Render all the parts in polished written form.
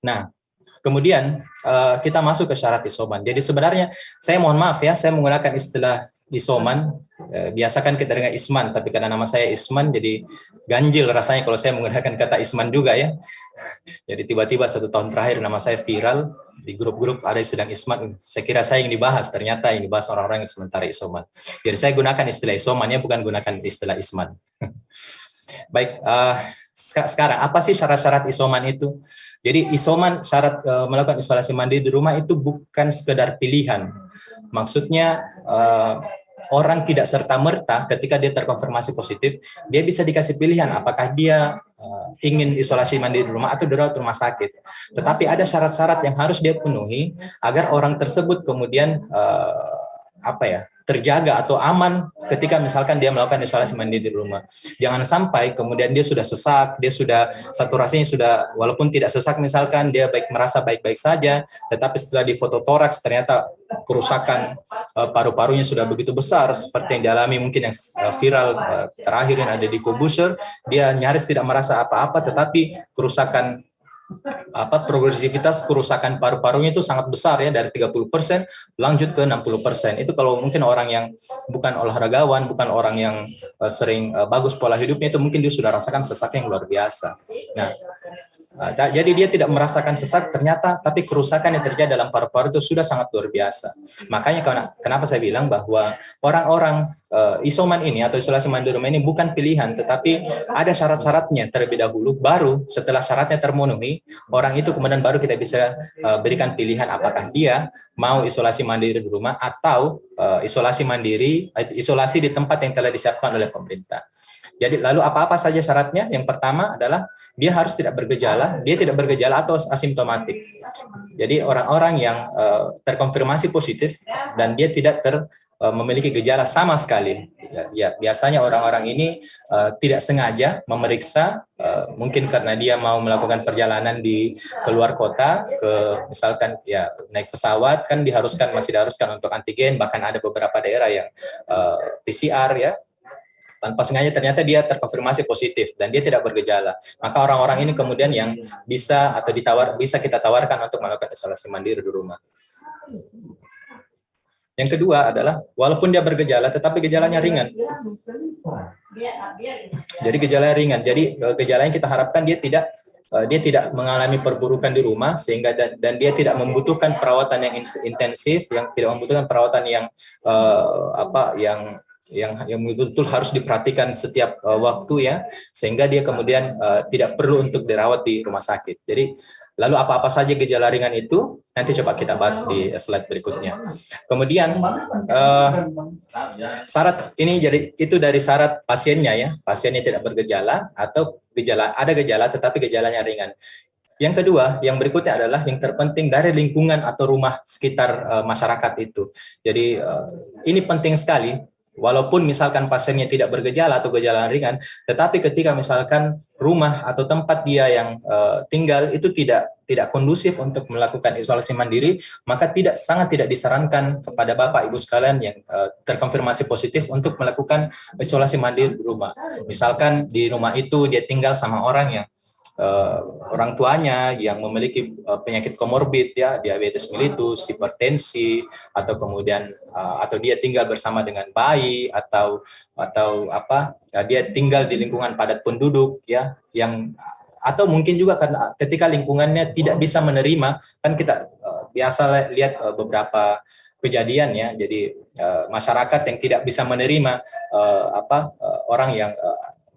Nah, kemudian kita masuk ke syarat isoman. Jadi sebenarnya saya mohon maaf ya, saya menggunakan istilah isoman. Biasa kan kita dengar isman, tapi karena nama saya Isman, jadi ganjil rasanya kalau saya menggunakan kata isman juga ya. Jadi tiba-tiba 1 tahun terakhir nama saya viral di grup-grup ada yang sedang isman. Saya kira saya yang dibahas, ternyata yang dibahas orang-orang yang sementara isoman. Jadi saya gunakan istilah isoman ya, bukan gunakan istilah isman. Baik, sekarang apa sih syarat-syarat isoman itu? Jadi isoman syarat melakukan isolasi mandiri di rumah itu bukan sekedar pilihan. Maksudnya orang tidak serta-merta ketika dia terkonfirmasi positif, dia bisa dikasih pilihan apakah dia ingin isolasi mandiri di rumah atau dirawat rumah sakit. Tetapi ada syarat-syarat yang harus dia penuhi agar orang tersebut kemudian terjaga atau aman ketika misalkan dia melakukan isolasi mandiri di rumah. Jangan sampai kemudian dia sudah sesak, dia sudah saturasinya sudah walaupun tidak sesak misalkan dia merasa baik-baik saja, tetapi setelah di foto toraks ternyata kerusakan paru-parunya sudah begitu besar seperti yang dialami mungkin yang viral terakhir yang ada di Corbusier, dia nyaris tidak merasa apa-apa tetapi kerusakan progresivitas kerusakan paru-parunya itu sangat besar ya, dari 30% lanjut ke 60%. Itu kalau mungkin orang yang bukan olahragawan, bukan orang yang sering bagus pola hidupnya, itu mungkin dia sudah rasakan sesak yang luar biasa. Nah, jadi dia tidak merasakan sesak ternyata, tapi kerusakan yang terjadi dalam paru-paru itu sudah sangat luar biasa. Makanya kenapa saya bilang bahwa orang-orang isoman ini atau isolasi mandiri rumah ini bukan pilihan, tetapi ada syarat-syaratnya terlebih dahulu, baru setelah syaratnya termenuhi, orang itu kemudian baru kita bisa berikan pilihan apakah dia mau isolasi mandiri di rumah atau isolasi di tempat yang telah disiapkan oleh pemerintah. Jadi lalu apa-apa saja syaratnya? Yang pertama adalah dia harus tidak bergejala, atau asimptomatik. Jadi orang-orang yang terkonfirmasi positif dan dia tidak memiliki gejala sama sekali. Ya, biasanya orang-orang ini tidak sengaja memeriksa, mungkin karena dia mau melakukan perjalanan di keluar kota, misalkan ya naik pesawat kan masih diharuskan untuk antigen, bahkan ada beberapa daerah yang PCR ya. Tanpa sengaja ternyata dia terkonfirmasi positif dan dia tidak bergejala. Maka orang-orang ini kemudian yang bisa kita tawarkan untuk melakukan isolasi mandiri di rumah. Yang kedua adalah walaupun dia bergejala tetapi gejalanya ringan. Jadi gejalanya ringan. Jadi gejala yang kita harapkan dia tidak mengalami perburukan di rumah sehingga dan dia tidak membutuhkan perawatan yang intensif, yang tidak membutuhkan perawatan yang yang betul-betul harus diperhatikan setiap waktu ya, sehingga dia kemudian tidak perlu untuk dirawat di rumah sakit. Jadi lalu apa-apa saja gejala ringan itu nanti coba kita bahas di slide berikutnya. Kemudian syarat ini itu dari syarat pasiennya ya, pasiennya tidak bergejala atau ada gejala tetapi gejalanya ringan. Yang kedua, yang berikutnya adalah yang terpenting dari lingkungan atau rumah sekitar masyarakat itu. Jadi ini penting sekali. Walaupun misalkan pasiennya tidak bergejala atau gejala ringan, tetapi ketika misalkan rumah atau tempat dia yang tinggal itu tidak kondusif untuk melakukan isolasi mandiri, maka sangat tidak disarankan kepada Bapak Ibu sekalian yang terkonfirmasi positif untuk melakukan isolasi mandiri di rumah. Misalkan di rumah itu dia tinggal sama orang yang orang tuanya yang memiliki penyakit komorbid ya, diabetes mellitus, hipertensi, atau kemudian atau dia tinggal bersama dengan bayi atau dia tinggal di lingkungan padat penduduk ya, atau mungkin juga karena ketika lingkungannya tidak bisa menerima, kan kita biasa lihat beberapa kejadian ya, jadi masyarakat yang tidak bisa menerima orang yang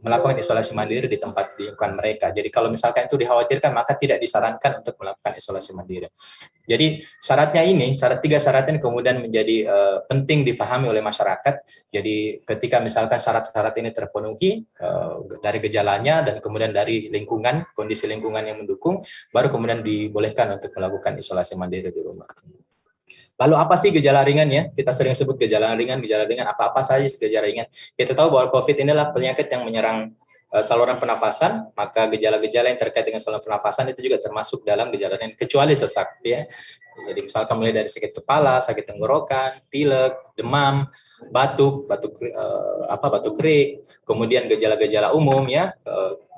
melakukan isolasi mandiri di tempat lingkungan mereka. Jadi kalau misalkan itu dikhawatirkan, maka tidak disarankan untuk melakukan isolasi mandiri. Jadi syarat 3 syaratnya kemudian menjadi penting difahami oleh masyarakat. Jadi ketika misalkan syarat-syarat ini terpenuhi dari gejalanya dan kemudian dari lingkungan, kondisi lingkungan yang mendukung, baru kemudian dibolehkan untuk melakukan isolasi mandiri di rumah. Lalu apa sih gejala ringan ya? Kita sering sebut gejala ringan, apa-apa saja gejala ringan. Kita tahu bahwa COVID inilah penyakit yang menyerang saluran pernafasan, maka gejala-gejala yang terkait dengan saluran pernafasan itu juga termasuk dalam gejala ringan, kecuali sesak ya. Jadi misalkan mulai dari sakit kepala, sakit tenggorokan, pilek, demam, batuk kering, kemudian gejala-gejala umum ya,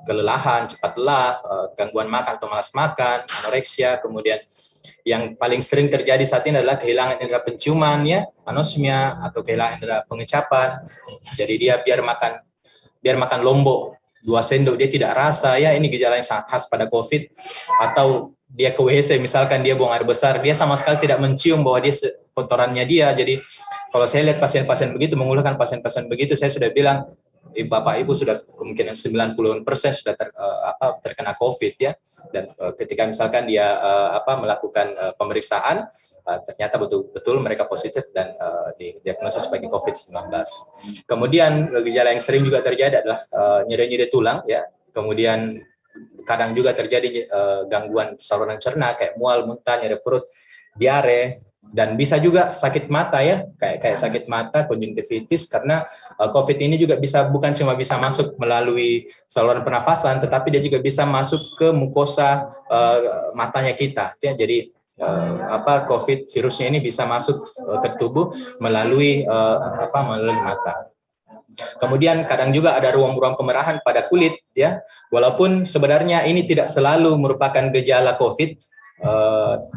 kelelahan, cepat lelah, gangguan makan atau malas makan, anoreksia, kemudian yang paling sering terjadi saat ini adalah kehilangan indera penciuman ya, anosmia atau kehilangan indera pengecapan. Jadi dia biar makan lombok 2 sendok dia tidak rasa ya, ini gejala yang sangat khas pada COVID. Atau dia ke WC misalkan dia buang air besar, dia sama sekali tidak mencium bahwa dia kotorannya dia. Jadi kalau saya lihat pasien-pasien begitu, mengeluhkan pasien-pasien begitu, saya sudah bilang Bapak Ibu sudah kemungkinan 90% sudah terkena COVID ya. Dan ketika misalkan dia melakukan pemeriksaan, ternyata betul-betul mereka positif dan didiagnosis sebagai COVID-19. Kemudian gejala yang sering juga terjadi adalah nyeri-nyeri tulang ya. Kemudian kadang juga terjadi gangguan saluran cerna kayak mual, muntah, nyeri perut, diare. Dan bisa juga sakit mata ya, kayak sakit mata, konjungtivitis, karena COVID ini juga bukan cuma bisa masuk melalui saluran pernafasan, tetapi dia juga bisa masuk ke mukosa matanya kita. Ya, jadi COVID virusnya ini bisa masuk ke tubuh melalui mata. Kemudian kadang juga ada ruam-ruam kemerahan pada kulit ya, walaupun sebenarnya ini tidak selalu merupakan gejala COVID.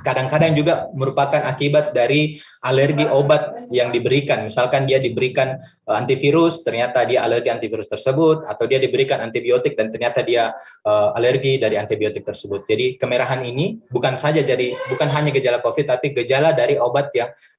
Kadang-kadang juga merupakan akibat dari alergi obat yang diberikan. Misalkan dia diberikan antivirus, ternyata dia alergi antivirus tersebut, atau dia diberikan antibiotik dan ternyata dia alergi dari antibiotik tersebut. Jadi kemerahan ini bukan hanya gejala COVID, tapi gejala dari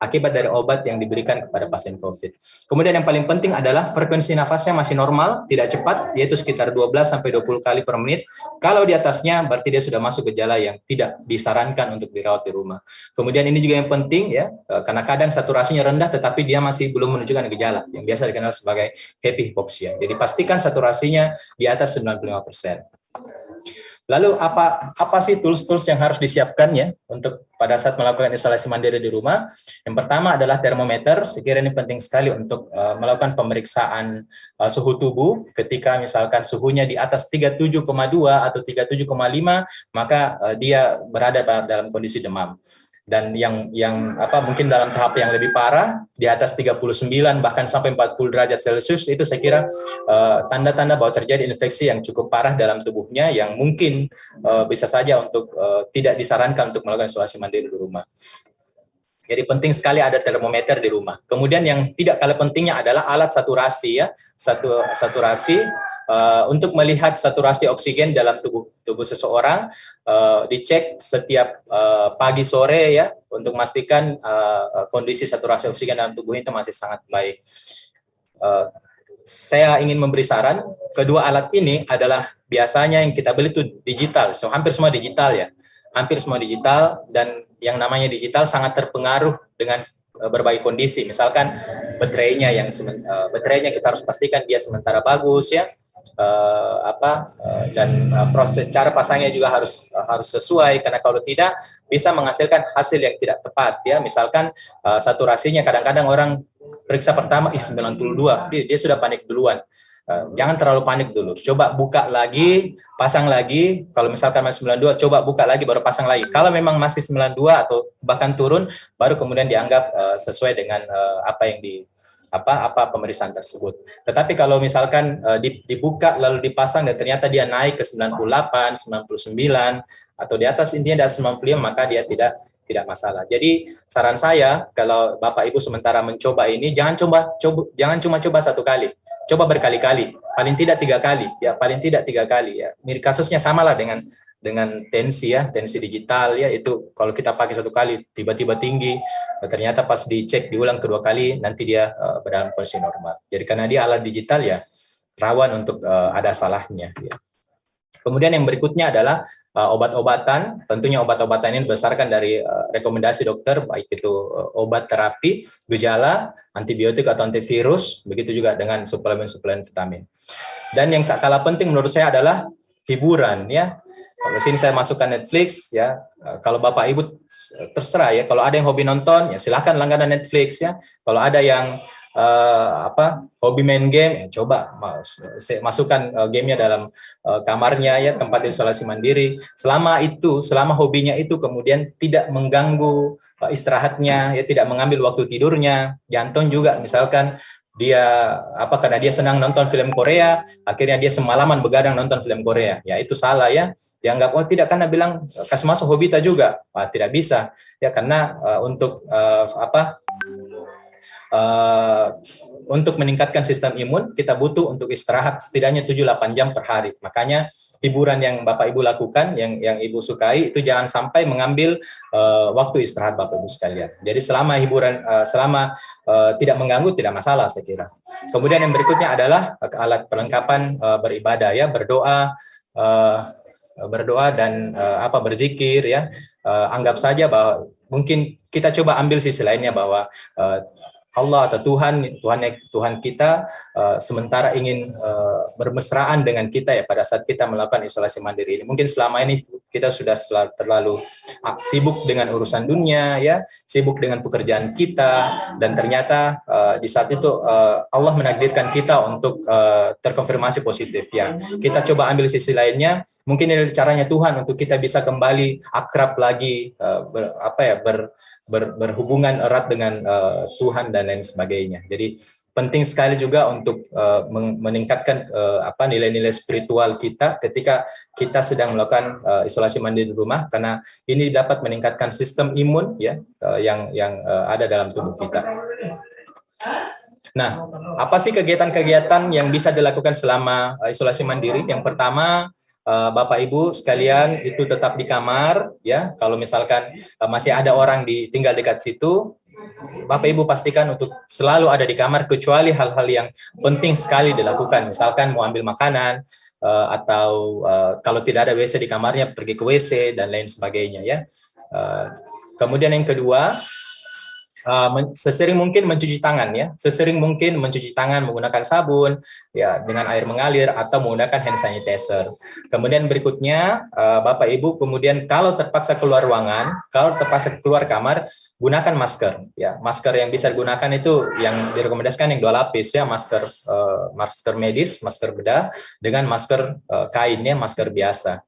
akibat dari obat yang diberikan kepada pasien COVID. Kemudian yang paling penting adalah frekuensi nafasnya masih normal, tidak cepat, yaitu sekitar 12-20 kali per menit. Kalau di atasnya berarti dia sudah masuk gejala yang tidak disarankan untuk dirawat di rumah. Kemudian ini juga yang penting ya, karena kadang saturasinya rendah tetapi dia masih belum menunjukkan gejala yang biasa dikenal sebagai happy hypoxia. Jadi pastikan saturasinya di atas 95%. Lalu apa sih tools-tools yang harus disiapkan ya untuk pada saat melakukan isolasi mandiri di rumah? Yang pertama adalah termometer. Saya kira ini penting sekali untuk melakukan pemeriksaan suhu tubuh. Ketika misalkan suhunya di atas 37,2 atau 37,5, maka dia berada dalam kondisi demam. Dan yang mungkin dalam tahap yang lebih parah di atas 39 bahkan sampai 40 derajat Celcius, itu saya kira tanda-tanda bahwa terjadi infeksi yang cukup parah dalam tubuhnya yang mungkin bisa saja untuk tidak disarankan untuk melakukan isolasi mandiri di rumah. Jadi penting sekali ada termometer di rumah. Kemudian yang tidak kalah pentingnya adalah alat saturasi ya, saturasi untuk melihat saturasi oksigen dalam tubuh seseorang, dicek setiap pagi sore ya untuk memastikan kondisi saturasi oksigen dalam tubuh itu masih sangat baik. Saya ingin memberi saran, kedua alat ini adalah biasanya yang kita beli itu digital, hampir semua digital ya. Hampir semua digital, dan yang namanya digital sangat terpengaruh dengan berbagai kondisi. Misalkan baterainya baterainya kita harus pastikan dia sementara bagus ya, dan proses cara pasangnya juga harus sesuai, karena kalau tidak bisa menghasilkan hasil yang tidak tepat ya. Misalkan saturasinya kadang-kadang orang periksa pertama 92, dia sudah panik duluan. Jangan terlalu panik dulu. Coba buka lagi, pasang lagi. Kalau misalkan masih 92, coba buka lagi baru pasang lagi. Kalau memang masih 92 atau bahkan turun, baru kemudian dianggap sesuai dengan apa pemeriksaan tersebut. Tetapi kalau misalkan dibuka lalu dipasang dan ternyata dia naik ke 98, 99 atau di atas, intinya dari 95, maka dia tidak masalah. Jadi saran saya, kalau Bapak Ibu sementara mencoba ini, jangan cuma coba satu kali. Coba berkali-kali, paling tidak 3 kali ya, Mirip kasusnya samalah dengan tensi ya, tensi digital ya, itu kalau kita pakai satu kali tiba-tiba tinggi, ternyata pas dicek diulang kedua kali nanti dia berada dalam kondisi normal. Jadi karena dia alat digital ya, rawan untuk ada salahnya ya. Kemudian yang berikutnya adalah obat-obatan. Tentunya obat-obatan ini berdasarkan dari rekomendasi dokter, baik itu obat terapi gejala, antibiotik atau antivirus, begitu juga dengan suplemen-suplemen vitamin. Dan yang tak kalah penting menurut saya adalah hiburan ya. Kalau sini saya masukkan Netflix ya. Kalau Bapak Ibu terserah ya. Kalau ada yang hobi nonton ya silahkan langganan Netflix ya. Kalau ada yang hobi main game ya coba masukkan gamenya dalam kamarnya ya, tempat isolasi mandiri. Selama hobinya itu kemudian tidak mengganggu istirahatnya ya, tidak mengambil waktu tidurnya. Jantung juga misalkan dia karena dia senang nonton film Korea, akhirnya dia semalaman begadang nonton film Korea, ya itu salah ya. Dianggap tidak, karena bilang kasih masuk hobi juga, tidak bisa ya, karena untuk meningkatkan sistem imun kita butuh untuk istirahat setidaknya 7-8 jam per hari. Makanya hiburan yang Bapak Ibu lakukan, yang Ibu sukai itu jangan sampai mengambil waktu istirahat Bapak Ibu sekalian. Jadi selama hiburan tidak mengganggu tidak masalah saya kira. Kemudian yang berikutnya adalah alat perlengkapan beribadah ya, berdoa dan berzikir ya. Anggap saja bahwa mungkin kita coba ambil sisi lainnya bahwa Allah atau Tuhan kita sementara ingin bermesraan dengan kita ya pada saat kita melakukan isolasi mandiri ini. Mungkin selama ini kita sudah terlalu sibuk dengan urusan dunia ya, sibuk dengan pekerjaan kita, dan ternyata di saat itu Allah menakdirkan kita untuk terkonfirmasi positif ya. Kita coba ambil sisi lainnya, mungkin ini caranya Tuhan untuk kita bisa kembali akrab lagi, berhubungan erat dengan Tuhan dan lain sebagainya. Jadi penting sekali juga untuk meningkatkan nilai-nilai spiritual kita ketika kita sedang melakukan isolasi mandiri di rumah, karena ini dapat meningkatkan sistem imun ya yang ada dalam tubuh kita. Nah, apa sih kegiatan-kegiatan yang bisa dilakukan selama isolasi mandiri? Yang pertama, Bapak Ibu sekalian itu tetap di kamar ya. Kalau misalkan masih ada orang tinggal dekat situ, Bapak Ibu pastikan untuk selalu ada di kamar, kecuali hal-hal yang penting sekali dilakukan. Misalkan mau ambil makanan atau kalau tidak ada WC di kamarnya pergi ke WC dan lain sebagainya ya. Kemudian yang kedua, sesering mungkin mencuci tangan ya, sesering mungkin mencuci tangan menggunakan sabun ya, dengan air mengalir atau menggunakan hand sanitizer. Kemudian berikutnya Bapak Ibu kemudian kalau terpaksa keluar ruangan, kalau terpaksa keluar kamar, gunakan masker ya. Masker yang bisa digunakan itu yang direkomendasikan yang 2 lapis ya, masker medis, masker bedah dengan masker kainnya, masker biasa.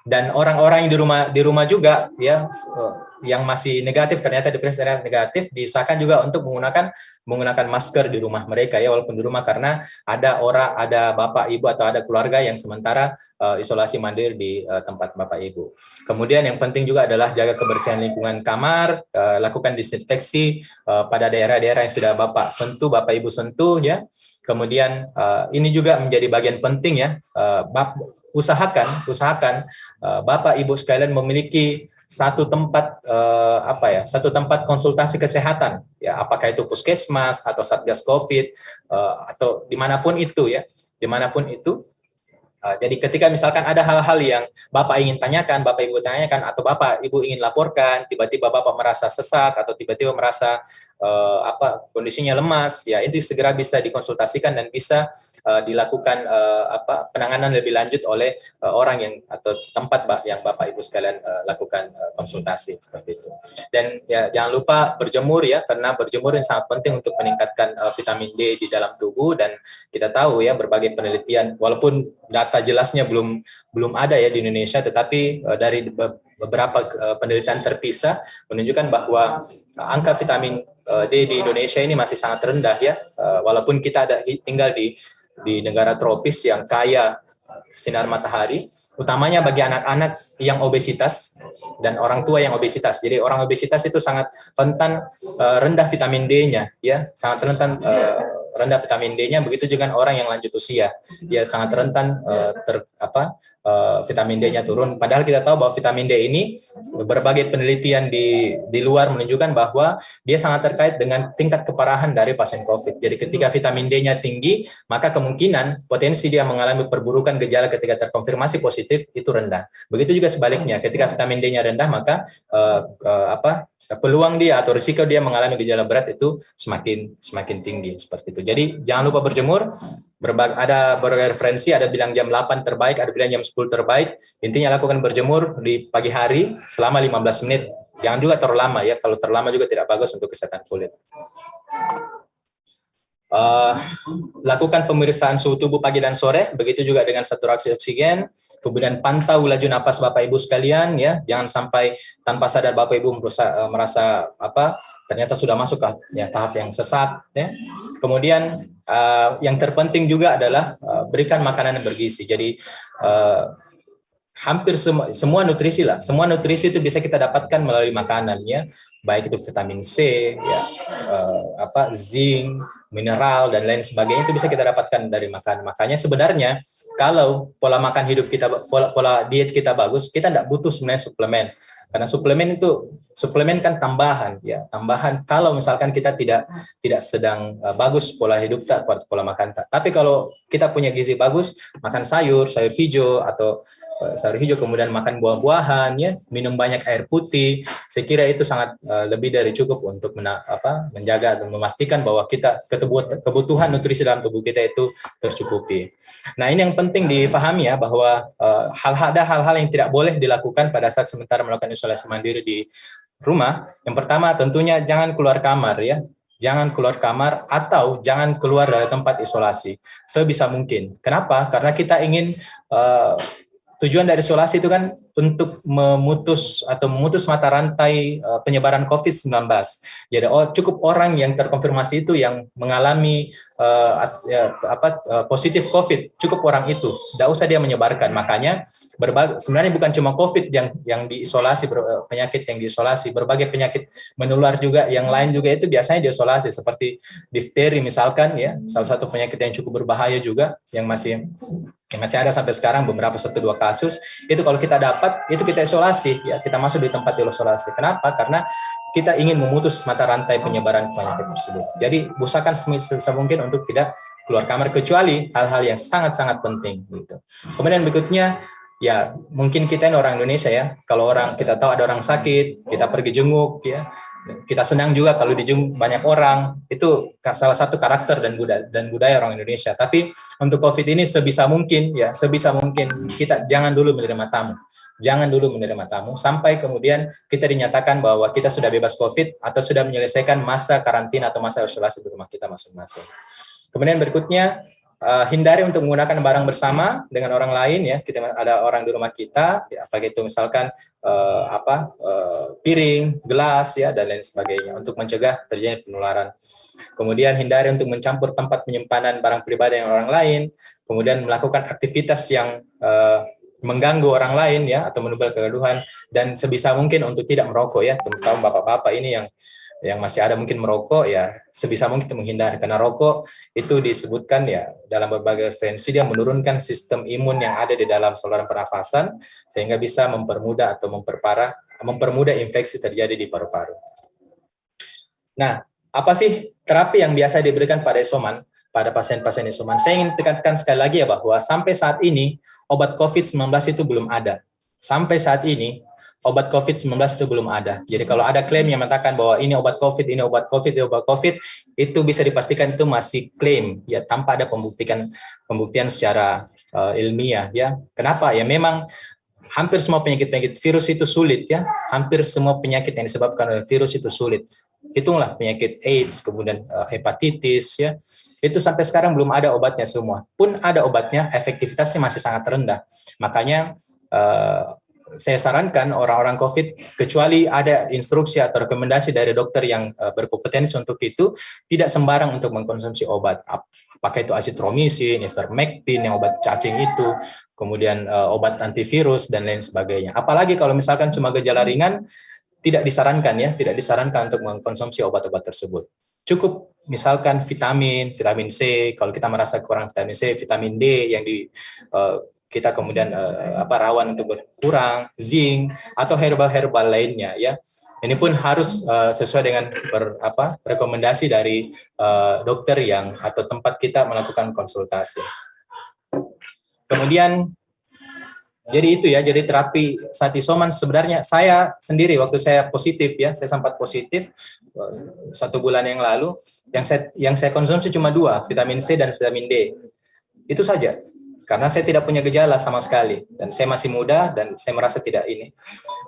Dan orang-orang yang di rumah juga ya, yang masih negatif, ternyata diperiksa negatif, diusahakan juga untuk menggunakan masker di rumah mereka ya, walaupun di rumah, karena ada Bapak Ibu atau ada keluarga yang sementara isolasi mandiri di tempat Bapak Ibu. Kemudian yang penting juga adalah jaga kebersihan lingkungan kamar, lakukan disinfeksi pada daerah-daerah yang sudah Bapak Ibu sentuh ya. Kemudian ini juga menjadi bagian penting ya, usahakan Bapak Ibu sekalian memiliki satu tempat konsultasi kesehatan ya, apakah itu puskesmas atau satgas COVID atau dimanapun itu ya, jadi ketika misalkan ada hal-hal yang Bapak ingin tanyakan, Bapak Ibu tanyakan, atau Bapak Ibu ingin laporkan, tiba-tiba Bapak merasa sesak atau tiba-tiba merasa kondisinya lemas, ya itu segera bisa dikonsultasikan dan bisa dilakukan penanganan lebih lanjut oleh orang yang atau tempat yang Bapak Ibu sekalian lakukan konsultasi seperti itu. Dan ya jangan lupa berjemur ya, karena berjemur ini sangat penting untuk meningkatkan vitamin D di dalam tubuh. Dan kita tahu ya, berbagai penelitian, walaupun data jelasnya belum ada ya di Indonesia, tetapi dari beberapa penelitian terpisah menunjukkan bahwa angka vitamin D di Indonesia ini masih sangat rendah ya, walaupun kita tinggal di negara tropis yang kaya sinar matahari, utamanya bagi anak-anak yang obesitas dan orang tua yang obesitas. Jadi orang obesitas itu sangat rentan rendah vitamin D-nya ya, sangat rentan rendah vitamin D-nya. Begitu juga orang yang lanjut usia, ya sangat rentan vitamin D-nya turun. Padahal kita tahu bahwa vitamin D ini, berbagai penelitian di luar menunjukkan bahwa dia sangat terkait dengan tingkat keparahan dari pasien COVID. Jadi ketika vitamin D-nya tinggi, maka kemungkinan potensi dia mengalami perburukan gejala ketika terkonfirmasi positif itu rendah. Begitu juga sebaliknya, ketika vitamin D-nya rendah, maka peluang dia atau risiko dia mengalami gejala berat itu semakin tinggi seperti itu. Jadi jangan lupa berjemur. Ada berbagai referensi, ada bilang jam 8 terbaik, ada bilang jam 10 terbaik. Intinya lakukan berjemur di pagi hari selama 15 menit. Jangan juga terlalu lama ya. Kalau terlalu lama juga tidak bagus untuk kesehatan kulit. Lakukan pemeriksaan suhu tubuh pagi dan sore, begitu juga dengan saturasi oksigen, kemudian pantau laju nafas Bapak Ibu sekalian ya, jangan sampai tanpa sadar Bapak Ibu merasa ternyata sudah masuk ke tahap yang sesak ya. Kemudian yang terpenting juga adalah berikan makanan yang bergizi. Jadi hampir semua nutrisi itu bisa kita dapatkan melalui makanan ya, baik itu vitamin C ya, zinc, mineral dan lain sebagainya itu bisa kita dapatkan dari makanan. Makanya sebenarnya kalau pola makan hidup kita, pola diet kita bagus, kita tidak butuh sebenarnya suplemen. Karena suplemen kan tambahan ya, tambahan kalau misalkan kita tidak sedang bagus pola hidup kita, pola makan kita. Tapi kalau kita punya gizi bagus, makan sayur hijau atau sayur hijau, kemudian makan buah-buahan ya, minum banyak air putih, saya kira itu sangat lebih dari cukup untuk menjaga dan memastikan bahwa kebutuhan nutrisi dalam tubuh kita itu tercukupi. Nah, ini yang penting difahami ya, bahwa ada hal-hal yang tidak boleh dilakukan pada saat sementara melakukan isolasi mandiri di rumah. Yang pertama tentunya jangan keluar kamar ya. Jangan keluar kamar atau jangan keluar dari tempat isolasi sebisa mungkin. Kenapa? Karena kita ingin tujuan dari isolasi itu kan untuk memutus mata rantai penyebaran COVID-19. Jadi cukup orang yang terkonfirmasi itu yang mengalami positif COVID, cukup orang itu, tidak usah dia menyebarkan. Makanya sebenarnya bukan cuma COVID yang diisolasi, penyakit yang diisolasi, berbagai penyakit menular juga, yang lain juga itu biasanya diisolasi, seperti difteri misalkan ya, salah satu penyakit yang cukup berbahaya juga, yang masih ada sampai sekarang beberapa 1-2 kasus. Itu kalau kita dapat, itu kita isolasi ya, kita masuk di tempat isolasi. Kenapa? Karena kita ingin memutus mata rantai penyebaran penyakit tersebut. Jadi usahakan sebisa mungkin untuk tidak keluar kamar kecuali hal-hal yang sangat-sangat penting gitu. Kemudian berikutnya ya, mungkin kita ini orang Indonesia ya, kalau kita tahu ada orang sakit, kita pergi jenguk ya. Kita senang juga kalau dijenguk banyak orang, itu salah satu karakter dan budaya orang Indonesia. Tapi untuk COVID ini sebisa mungkin kita jangan dulu menerima tamu sampai kemudian kita dinyatakan bahwa kita sudah bebas COVID atau sudah menyelesaikan masa karantina atau masa isolasi di rumah kita masing-masing. Kemudian berikutnya, hindari untuk menggunakan barang bersama dengan orang lain ya. Kita ada orang di rumah kita ya, apalagi itu misalkan piring, gelas ya, dan lain sebagainya untuk mencegah terjadinya penularan. Kemudian hindari untuk mencampur tempat penyimpanan barang pribadi dengan orang lain, kemudian melakukan aktivitas yang mengganggu orang lain ya, atau menimbulkan kegaduhan, dan sebisa mungkin untuk tidak merokok ya. Terutama bapak-bapak ini yang masih ada mungkin merokok ya, sebisa mungkin kita menghindari, karena rokok itu disebutkan ya dalam berbagai referensi dia menurunkan sistem imun yang ada di dalam saluran pernafasan sehingga bisa mempermudah atau mempermudah infeksi terjadi di paru-paru. Nah, apa sih terapi yang biasa diberikan pada isoman, pada pasien-pasien isoman? Saya ingin tekankan sekali lagi ya, bahwa sampai saat ini obat COVID-19 itu belum ada. Sampai saat ini obat COVID-19 itu belum ada. Jadi kalau ada klaim yang mengatakan bahwa ini obat COVID, ini obat COVID, ini obat COVID, itu bisa dipastikan itu masih klaim ya, tanpa ada pembuktian secara ilmiah ya. Kenapa? Ya memang hampir semua penyakit virus itu sulit ya. Hampir semua penyakit yang disebabkan oleh virus itu sulit. Hitunglah penyakit AIDS, kemudian hepatitis ya. Itu sampai sekarang belum ada obatnya semua. Pun ada obatnya, efektivitasnya masih sangat rendah. Makanya saya sarankan orang-orang COVID, kecuali ada instruksi atau rekomendasi dari dokter yang berkompetensi untuk itu, tidak sembarang untuk mengkonsumsi obat. Apakah itu azitromisin, ivermectin, yang obat cacing itu, kemudian obat antivirus, dan lain sebagainya. Apalagi kalau misalkan cuma gejala ringan, tidak disarankan untuk mengkonsumsi obat-obat tersebut. Cukup misalkan vitamin C, kalau kita merasa kurang vitamin C, vitamin D yang kita kemudian rawan untuk berkurang, zinc atau herbal lainnya ya. Ini pun harus sesuai dengan rekomendasi dari dokter atau tempat kita melakukan konsultasi. Kemudian Jadi itu ya, jadi terapi saat isoman sebenarnya saya sendiri waktu saya positif ya, saya sempat positif 1 bulan yang lalu, yang saya konsumsi cuma 2, vitamin C dan vitamin D. Itu saja. Karena saya tidak punya gejala sama sekali dan saya masih muda dan saya merasa tidak ini.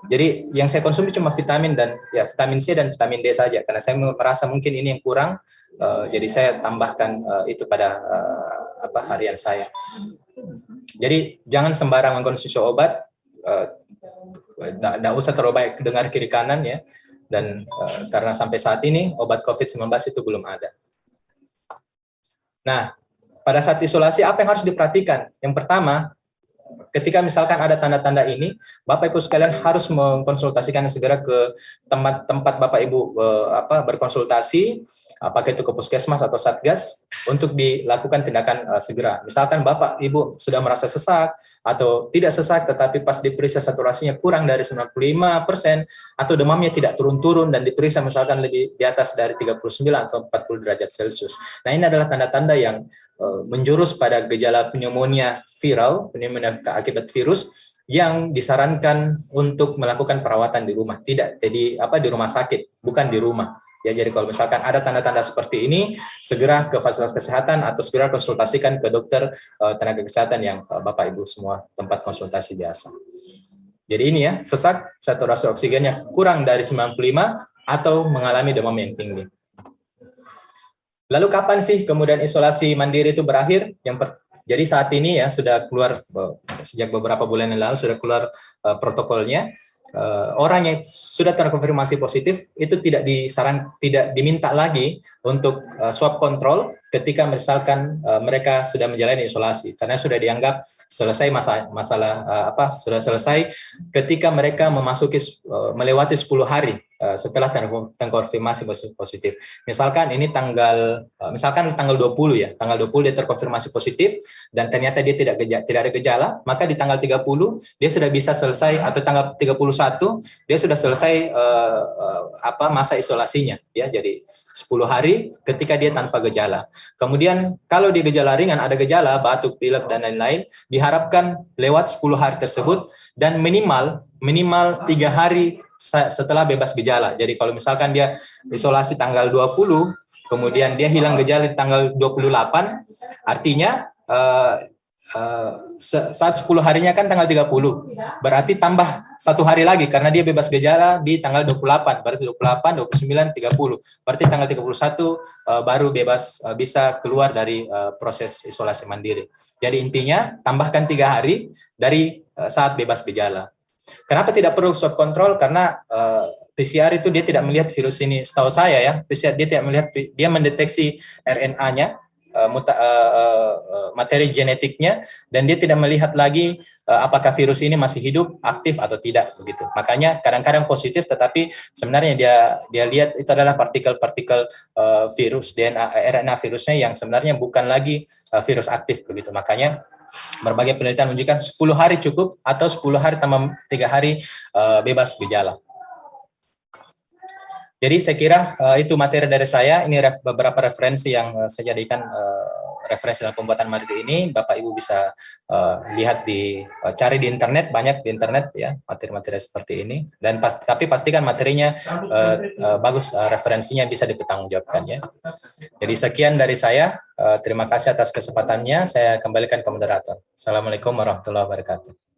Jadi yang saya konsumsi cuma vitamin dan ya vitamin C dan vitamin D saja karena saya merasa mungkin ini yang kurang, jadi saya tambahkan itu pada harian saya. Jadi jangan sembarang mengkonsumsi obat, tidak usah terlalu baik dengar kiri kanan ya. Dan karena sampai saat ini obat COVID-19 itu belum ada. Nah, pada saat isolasi apa yang harus diperhatikan? Yang pertama, ketika misalkan ada tanda-tanda ini, Bapak Ibu sekalian harus mengkonsultasikan segera ke tempat Bapak Ibu berkonsultasi, apakah itu ke puskesmas atau satgas, untuk dilakukan tindakan segera. Misalkan Bapak Ibu sudah merasa sesak atau tidak sesak, tetapi pas diperiksa saturasinya kurang dari 95% atau demamnya tidak turun-turun dan diperiksa misalkan lebih di atas dari 39 atau 40 derajat Celcius. Nah, ini adalah tanda-tanda yang menjurus pada gejala pneumonia viral, pneumonia akibat virus, yang disarankan untuk melakukan perawatan di rumah, tidak di rumah sakit, bukan di rumah. Ya, jadi kalau misalkan ada tanda-tanda seperti ini, segera ke fasilitas kesehatan atau segera konsultasikan ke dokter tenaga kesehatan yang Bapak Ibu semua tempat konsultasi biasa. Jadi ini ya, sesak, saturasi oksigennya kurang dari 95 atau mengalami demam yang tinggi. Lalu kapan sih kemudian isolasi mandiri itu berakhir? Jadi saat ini ya sudah keluar sejak beberapa bulan yang lalu sudah keluar protokolnya. Orang yang sudah terkonfirmasi positif itu tidak diminta lagi untuk swab kontrol ketika misalkan mereka sudah menjalani isolasi karena sudah dianggap selesai sudah selesai ketika mereka melewati 10 hari setelah terkonfirmasi positif. Misalkan ini tanggal 20 ya, tanggal 20 dia terkonfirmasi positif dan ternyata dia tidak ada gejala, maka di tanggal 30 dia sudah bisa selesai, atau tanggal 31 dia sudah selesai masa isolasinya ya. Jadi 10 hari ketika dia tanpa gejala. Kemudian kalau dia gejala ringan, ada gejala batuk, pilek dan lain-lain, diharapkan lewat 10 hari tersebut dan minimal 3 hari setelah bebas gejala. Jadi kalau misalkan dia isolasi tanggal 20, kemudian dia hilang gejala di tanggal 28, artinya saat 10 harinya kan tanggal 30, berarti tambah 1 hari lagi karena dia bebas gejala di tanggal 28, berarti 28, 29, 30, berarti tanggal 31 baru bebas, bisa keluar dari proses isolasi mandiri. Jadi intinya tambahkan 3 hari dari saat bebas gejala. Kenapa tidak perlu swab kontrol? Karena PCR itu dia tidak melihat virus ini. Setahu saya ya, PCR dia tidak melihat, dia mendeteksi RNA-nya, materi genetiknya, dan dia tidak melihat lagi apakah virus ini masih hidup, aktif atau tidak begitu. Makanya kadang-kadang positif, tetapi sebenarnya dia lihat itu adalah partikel-partikel virus DNA, RNA virusnya yang sebenarnya bukan lagi virus aktif begitu. Makanya berbagai penelitian menunjukkan 10 hari cukup atau 10 hari tambah 3 hari bebas gejala. Jadi saya kira itu materi dari saya. Ini beberapa referensi yang saya jadikan referensi dalam pembuatan materi ini. Bapak Ibu bisa lihat cari di internet, banyak di internet ya materi-materi seperti ini. Dan tapi pastikan materinya bagus, referensinya bisa dipertanggungjawabkan ya. Jadi sekian dari saya. Terima kasih atas kesempatannya. Saya kembalikan ke moderator. Assalamualaikum warahmatullahi wabarakatuh.